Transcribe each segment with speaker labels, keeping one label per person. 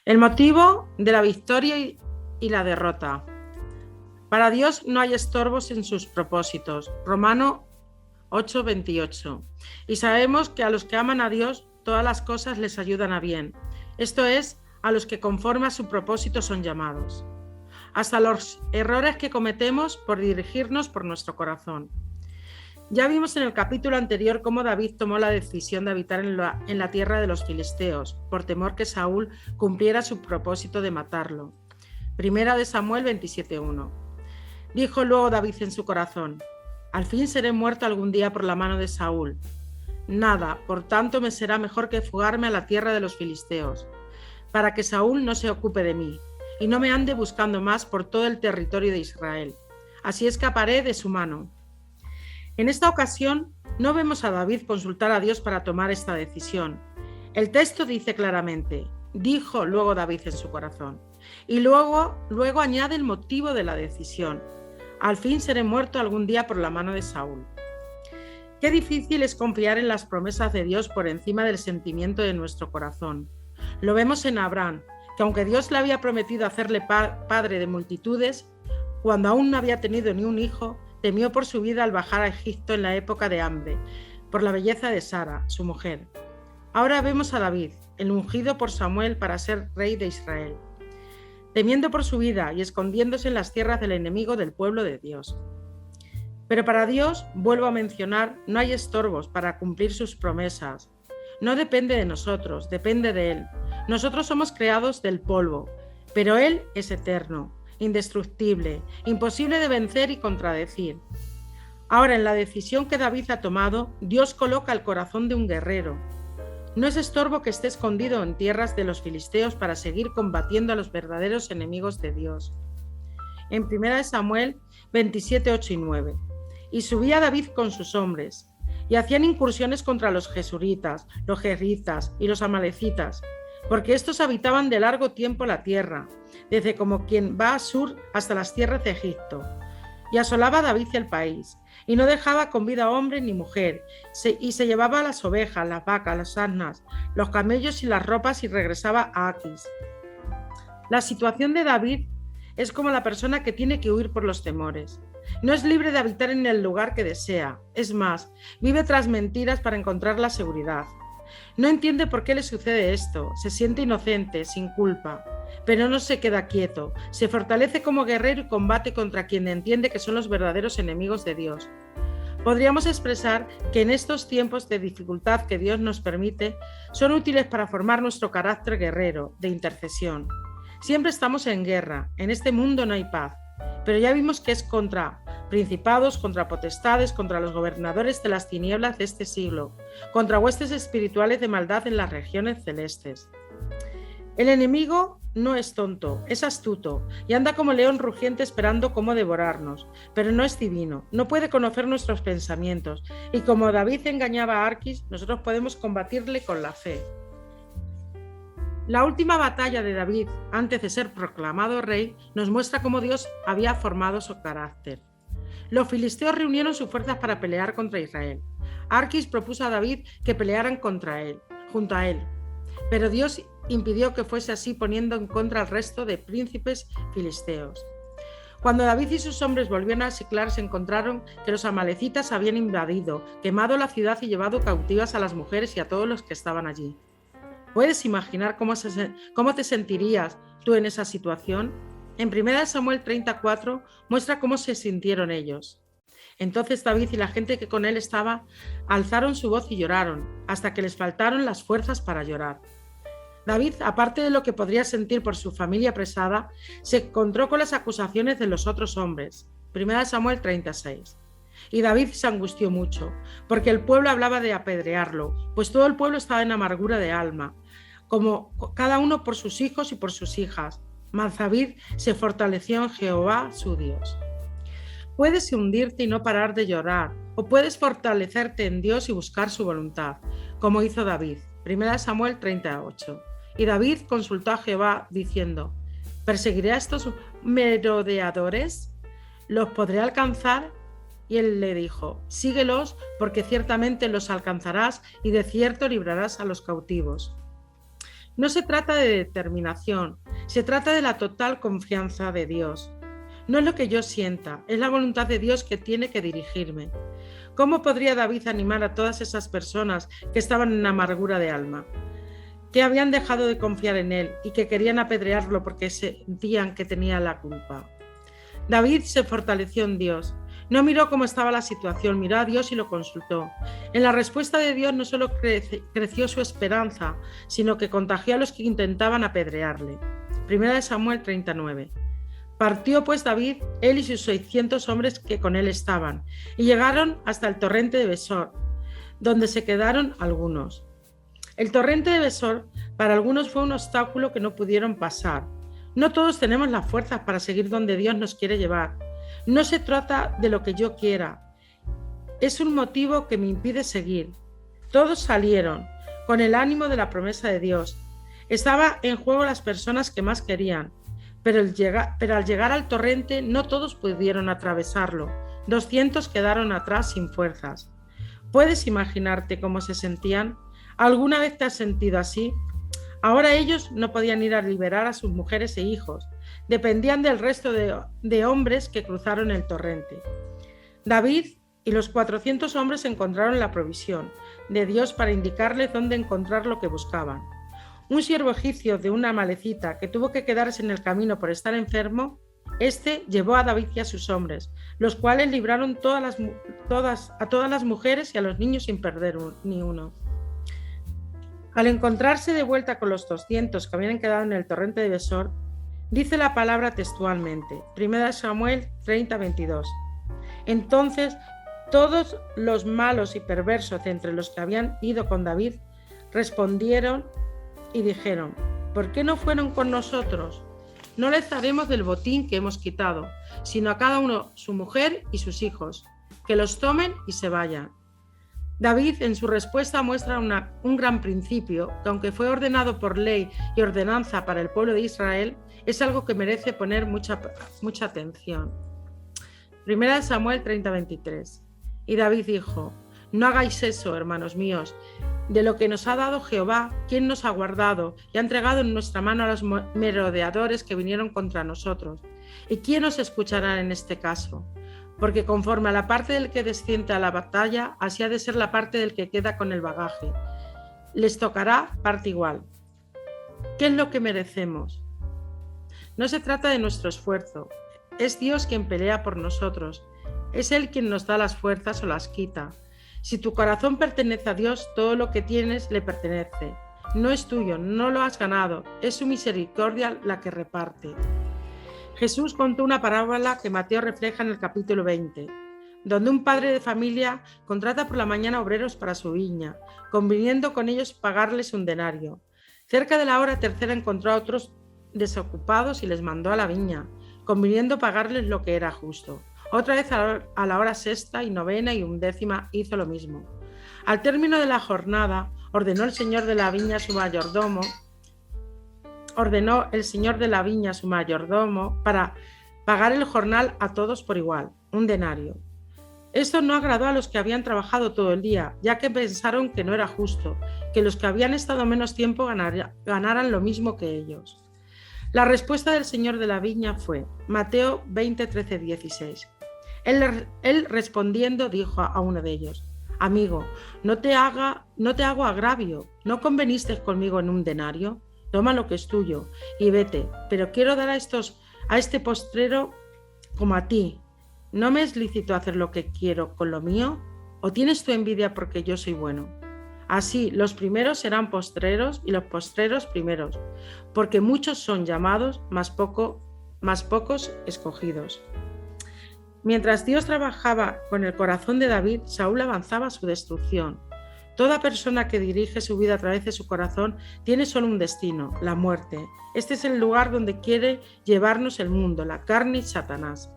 Speaker 1: El motivo de la victoria y la derrota. Para Dios no hay estorbos en sus propósitos. Romano 8:28. Y sabemos que a los que aman a Dios, todas las cosas les ayudan a bien. Esto es, a los que conforme a su propósito son llamados. Hasta los errores que cometemos por dirigirnos por nuestro corazón. Ya vimos en el capítulo anterior cómo David tomó la decisión de habitar en la tierra de los filisteos, por temor que Saúl cumpliera su propósito de matarlo. Primera de Samuel 27:1. Dijo luego David en su corazón: al fin seré muerto algún día por la mano de Saúl. Nada, por tanto, me será mejor que fugarme a la tierra de los filisteos, para que Saúl no se ocupe de mí, y no me ande buscando más por todo el territorio de Israel. Así escaparé de su mano. En esta ocasión no vemos a David consultar a Dios para tomar esta decisión. El texto dice claramente: dijo luego David en su corazón. Y luego añade el motivo de la decisión: al fin seré muerto algún día por la mano de Saúl. Qué difícil es confiar en las promesas de Dios por encima del sentimiento de nuestro corazón. Lo vemos en Abraham, que aunque Dios le había prometido hacerle padre de multitudes, cuando aún no había tenido ni un hijo, temió por su vida al bajar a Egipto en la época de hambre, por la belleza de Sara, su mujer. Ahora vemos a David, el ungido por Samuel para ser rey de Israel, temiendo por su vida y escondiéndose en las tierras del enemigo del pueblo de Dios. Pero para Dios, vuelvo a mencionar, no hay estorbos para cumplir sus promesas. No depende de nosotros, depende de Él. Nosotros somos creados del polvo, pero Él es eterno, indestructible, imposible de vencer y contradecir. Ahora, en la decisión que David ha tomado, Dios coloca el corazón de un guerrero. No es estorbo que esté escondido en tierras de los filisteos para seguir combatiendo a los verdaderos enemigos de Dios. En 1 Samuel 27:8 y 9. Y subía David con sus hombres, y hacían incursiones contra los gesuritas, los geritas y los amalecitas, porque estos habitaban de largo tiempo la tierra, desde como quien va a sur hasta las tierras de Egipto. Y asolaba David el país, y no dejaba con vida hombre ni mujer, y se llevaba las ovejas, las vacas, las asnas, los camellos y las ropas, y regresaba a Aquis. La situación de David es como la persona que tiene que huir por los temores. No es libre de habitar en el lugar que desea, es más, vive tras mentiras para encontrar la seguridad. No entiende por qué le sucede esto, se siente inocente, sin culpa, pero no se queda quieto, se fortalece como guerrero y combate contra quien entiende que son los verdaderos enemigos de Dios. Podríamos expresar que en estos tiempos de dificultad que Dios nos permite, son útiles para formar nuestro carácter guerrero, de intercesión. Siempre estamos en guerra, en este mundo no hay paz, pero ya vimos que es contra principados, contra potestades, contra los gobernadores de las tinieblas de este siglo, contra huestes espirituales de maldad en las regiones celestes. El enemigo no es tonto, es astuto y anda como león rugiente esperando cómo devorarnos, pero no es divino, no puede conocer nuestros pensamientos y como David engañaba a Aquis, nosotros podemos combatirle con la fe. La última batalla de David, antes de ser proclamado rey, nos muestra cómo Dios había formado su carácter. Los filisteos reunieron sus fuerzas para pelear contra Israel. Aquis propuso a David que pelearan junto a él, pero Dios impidió que fuese así, poniendo en contra al resto de príncipes filisteos. Cuando David y sus hombres volvieron a Siclag, se encontraron que los amalecitas habían invadido, quemado la ciudad y llevado cautivas a las mujeres y a todos los que estaban allí. ¿Puedes imaginar cómo te sentirías tú en esa situación? En 1 Samuel 34 muestra cómo se sintieron ellos. Entonces David y la gente que con él estaba alzaron su voz y lloraron, hasta que les faltaron las fuerzas para llorar. David, aparte de lo que podría sentir por su familia apresada, se encontró con las acusaciones de los otros hombres. 1 Samuel 36. Y David se angustió mucho, porque el pueblo hablaba de apedrearlo, pues todo el pueblo estaba en amargura de alma, como cada uno por sus hijos y por sus hijas. Mas David se fortaleció en Jehová, su Dios. Puedes hundirte y no parar de llorar, o puedes fortalecerte en Dios y buscar su voluntad, como hizo David. 1 Samuel 38. Y David consultó a Jehová diciendo: ¿perseguiré a estos merodeadores? ¿Los podré alcanzar? Y él le dijo: síguelos, porque ciertamente los alcanzarás y de cierto librarás a los cautivos. No se trata de determinación, se trata de la total confianza de Dios. No es lo que yo sienta, es la voluntad de Dios que tiene que dirigirme. ¿Cómo podría David animar a todas esas personas que estaban en amargura de alma, que habían dejado de confiar en él y que querían apedrearlo porque sentían que tenía la culpa? David se fortaleció en Dios. No miró cómo estaba la situación, miró a Dios y lo consultó. En la respuesta de Dios no solo creció su esperanza, sino que contagió a los que intentaban apedrearle. 1 Samuel 39. Partió pues David, él y sus 600 hombres que con él estaban, y llegaron hasta el torrente de Besor, donde se quedaron algunos. El torrente de Besor para algunos fue un obstáculo que no pudieron pasar. No todos tenemos las fuerzas para seguir donde Dios nos quiere llevar. No se trata de lo que yo quiera. Es un motivo que me impide seguir. Todos salieron con el ánimo de la promesa de Dios. Estaba en juego las personas que más querían. Pero al llegar al torrente no todos pudieron atravesarlo. 200 quedaron atrás sin fuerzas. ¿Puedes imaginarte cómo se sentían? ¿Alguna vez te has sentido así? Ahora ellos no podían ir a liberar a sus mujeres e hijos. Dependían del resto de hombres que cruzaron el torrente. David y los 400 hombres encontraron la provisión de Dios para indicarles dónde encontrar lo que buscaban. Un siervo egipcio de una amalecita que tuvo que quedarse en el camino por estar enfermo, llevó a David y a sus hombres, los cuales libraron a todas las mujeres y a los niños sin perder ni uno. Al encontrarse de vuelta con los 200 que habían quedado en el torrente de Besor, dice la palabra textualmente, 1 Samuel 30:22. Entonces todos los malos y perversos de entre los que habían ido con David respondieron y dijeron: ¿por qué no fueron con nosotros? No les daremos del botín que hemos quitado, sino a cada uno su mujer y sus hijos, que los tomen y se vayan. David en su respuesta muestra un gran principio que, aunque fue ordenado por ley y ordenanza para el pueblo de Israel, es algo que merece poner mucha atención. 1 Samuel 30:23. Y David dijo: no hagáis eso, hermanos míos. De lo que nos ha dado Jehová, quien nos ha guardado y ha entregado en nuestra mano a los merodeadores que vinieron contra nosotros. ¿Y quién nos escuchará en este caso? Porque conforme a la parte del que desciende a la batalla, así ha de ser la parte del que queda con el bagaje. Les tocará parte igual. ¿Qué es lo que merecemos? No se trata de nuestro esfuerzo. Es Dios quien pelea por nosotros. Es Él quien nos da las fuerzas o las quita. Si tu corazón pertenece a Dios, todo lo que tienes le pertenece. No es tuyo, no lo has ganado, es su misericordia la que reparte. Jesús contó una parábola que Mateo refleja en el capítulo 20, donde un padre de familia contrata por la mañana obreros para su viña, conviniendo con ellos pagarles un denario. Cerca de la hora tercera encontró a otros desocupados y les mandó a la viña, conviniendo pagarles lo que era justo. Otra vez a la hora sexta y novena y undécima hizo lo mismo. Al término de la jornada, ordenó el señor de la viña a su mayordomo para pagar el jornal a todos por igual, un denario. Esto no agradó a los que habían trabajado todo el día, ya que pensaron que no era justo, que los que habían estado menos tiempo ganaran lo mismo que ellos. La respuesta del señor de la viña fue Mateo 20, 13, 16. Él respondiendo dijo a uno de ellos: amigo, no te hago agravio, ¿no conveniste conmigo en un denario? Toma lo que es tuyo y vete, pero quiero dar a este postrero como a ti. ¿No me es lícito hacer lo que quiero con lo mío? ¿O tienes tu envidia porque yo soy bueno? Así, los primeros serán postreros y los postreros primeros, porque muchos son llamados, más pocos escogidos. Mientras Dios trabajaba con el corazón de David, Saúl avanzaba a su destrucción. Toda persona que dirige su vida a través de su corazón tiene solo un destino, la muerte. Este es el lugar donde quiere llevarnos el mundo, la carne y Satanás.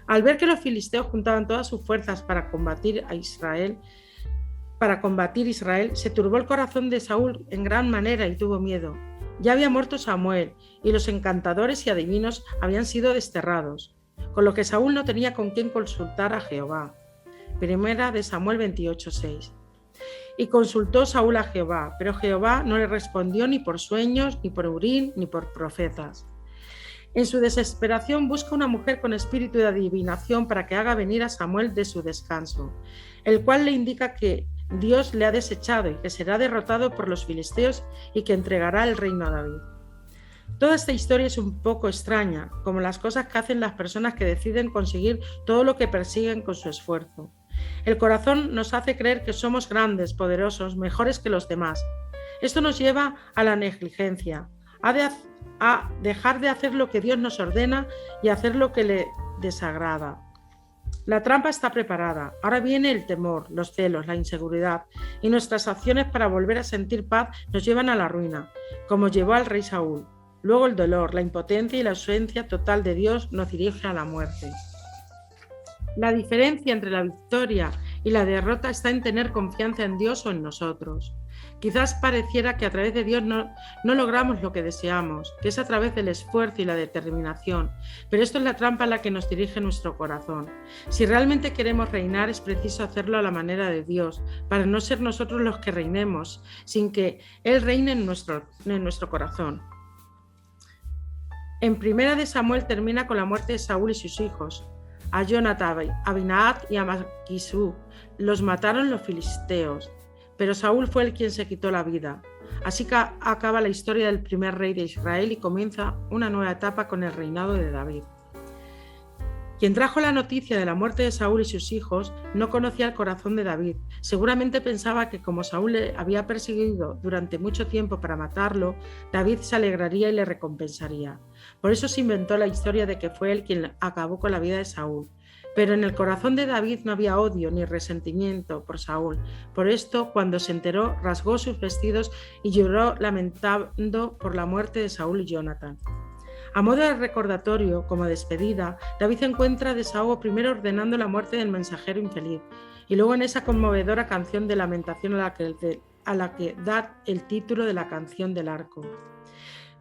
Speaker 1: Al ver que los filisteos juntaban todas sus fuerzas para combatir Israel, se turbó el corazón de Saúl en gran manera y tuvo miedo. Ya había muerto Samuel y los encantadores y adivinos habían sido desterrados, con lo que Saúl no tenía con quién consultar a Jehová. 1 Samuel 28:6. Y consultó Saúl a Jehová, pero Jehová no le respondió ni por sueños, ni por Urim, ni por profetas. En su desesperación busca una mujer con espíritu de adivinación para que haga venir a Samuel de su descanso, el cual le indica que Dios le ha desechado y que será derrotado por los filisteos y que entregará el reino a David. Toda esta historia es un poco extraña, como las cosas que hacen las personas que deciden conseguir todo lo que persiguen con su esfuerzo. El corazón nos hace creer que somos grandes, poderosos, mejores que los demás. Esto nos lleva a la negligencia, a dejar de hacer lo que Dios nos ordena y hacer lo que le desagrada. La trampa está preparada. Ahora viene el temor, los celos, la inseguridad, y nuestras acciones para volver a sentir paz nos llevan a la ruina, como llevó al rey Saúl. Luego el dolor, la impotencia y la ausencia total de Dios nos dirige a la muerte. La diferencia entre la victoria y la derrota está en tener confianza en Dios o en nosotros. Quizás pareciera que a través de Dios no logramos lo que deseamos, que es a través del esfuerzo y la determinación, pero esto es la trampa a la que nos dirige nuestro corazón. Si realmente queremos reinar, es preciso hacerlo a la manera de Dios, para no ser nosotros los que reinemos, sin que Él reine en nuestro corazón. En 1 Samuel termina con la muerte de Saúl y sus hijos. A Jonatán, a Abinadab y a Malquisú los mataron los filisteos, pero Saúl fue el quien se quitó la vida. Así que acaba la historia del primer rey de Israel y comienza una nueva etapa con el reinado de David. Quien trajo la noticia de la muerte de Saúl y sus hijos no conocía el corazón de David. Seguramente pensaba que como Saúl le había perseguido durante mucho tiempo para matarlo, David se alegraría y le recompensaría. Por eso se inventó la historia de que fue él quien acabó con la vida de Saúl. Pero en el corazón de David no había odio ni resentimiento por Saúl. Por esto, cuando se enteró, rasgó sus vestidos y lloró lamentando por la muerte de Saúl y Jonatán. A modo de recordatorio, como despedida, David encuentra desahogo primero ordenando la muerte del mensajero infeliz y luego en esa conmovedora canción de lamentación a la que da el título de la canción del arco.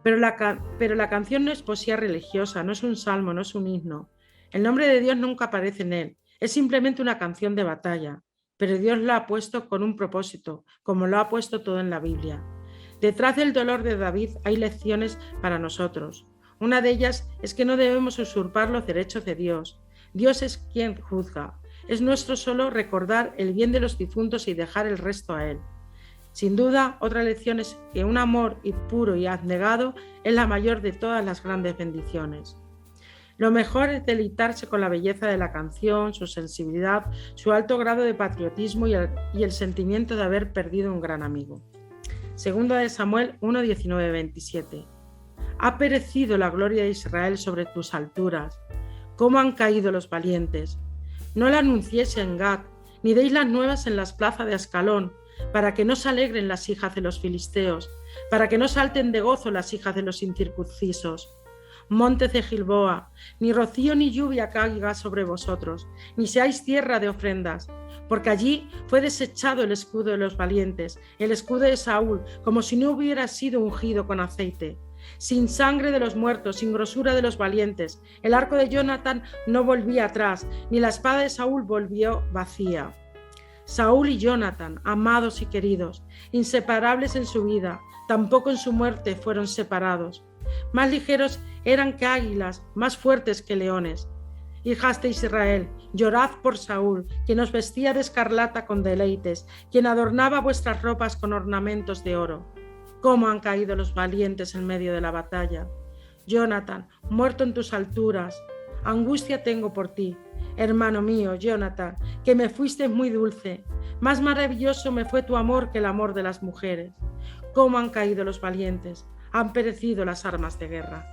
Speaker 1: Pero la canción no es poesía religiosa, no es un salmo, no es un himno. El nombre de Dios nunca aparece en él, es simplemente una canción de batalla, pero Dios lo ha puesto con un propósito, como lo ha puesto todo en la Biblia. Detrás del dolor de David hay lecciones para nosotros. Una de ellas es que no debemos usurpar los derechos de Dios. Dios es quien juzga. Es nuestro solo recordar el bien de los difuntos y dejar el resto a Él. Sin duda, otra lección es que un amor puro y abnegado es la mayor de todas las grandes bendiciones. Lo mejor es deleitarse con la belleza de la canción, su sensibilidad, su alto grado de patriotismo y el sentimiento de haber perdido un gran amigo. Segunda de Samuel 1, 19, 27. Ha perecido la gloria de Israel sobre tus alturas. ¿Cómo han caído los valientes? No la anunciéis en Gad, ni deis las nuevas en las plazas de Ascalón, para que no se alegren las hijas de los filisteos, para que no salten de gozo las hijas de los incircuncisos. Montes de Gilboa, ni rocío ni lluvia caiga sobre vosotros, ni seáis tierra de ofrendas, porque allí fue desechado el escudo de los valientes, el escudo de Saúl, como si no hubiera sido ungido con aceite. Sin sangre de los muertos, sin grosura de los valientes, el arco de Jonatán no volvía atrás, ni la espada de Saúl volvió vacía. Saúl y Jonatán, amados y queridos, inseparables en su vida, tampoco en su muerte fueron separados. Más ligeros eran que águilas, más fuertes que leones. Hijas de Israel, llorad por Saúl, quien os vestía de escarlata con deleites, quien adornaba vuestras ropas con ornamentos de oro. ¿Cómo han caído los valientes en medio de la batalla? Jonatán, muerto en tus alturas, angustia tengo por ti. Hermano mío, Jonatán, que me fuiste muy dulce. Más maravilloso me fue tu amor que el amor de las mujeres. ¿Cómo han caído los valientes? Han perecido las armas de guerra.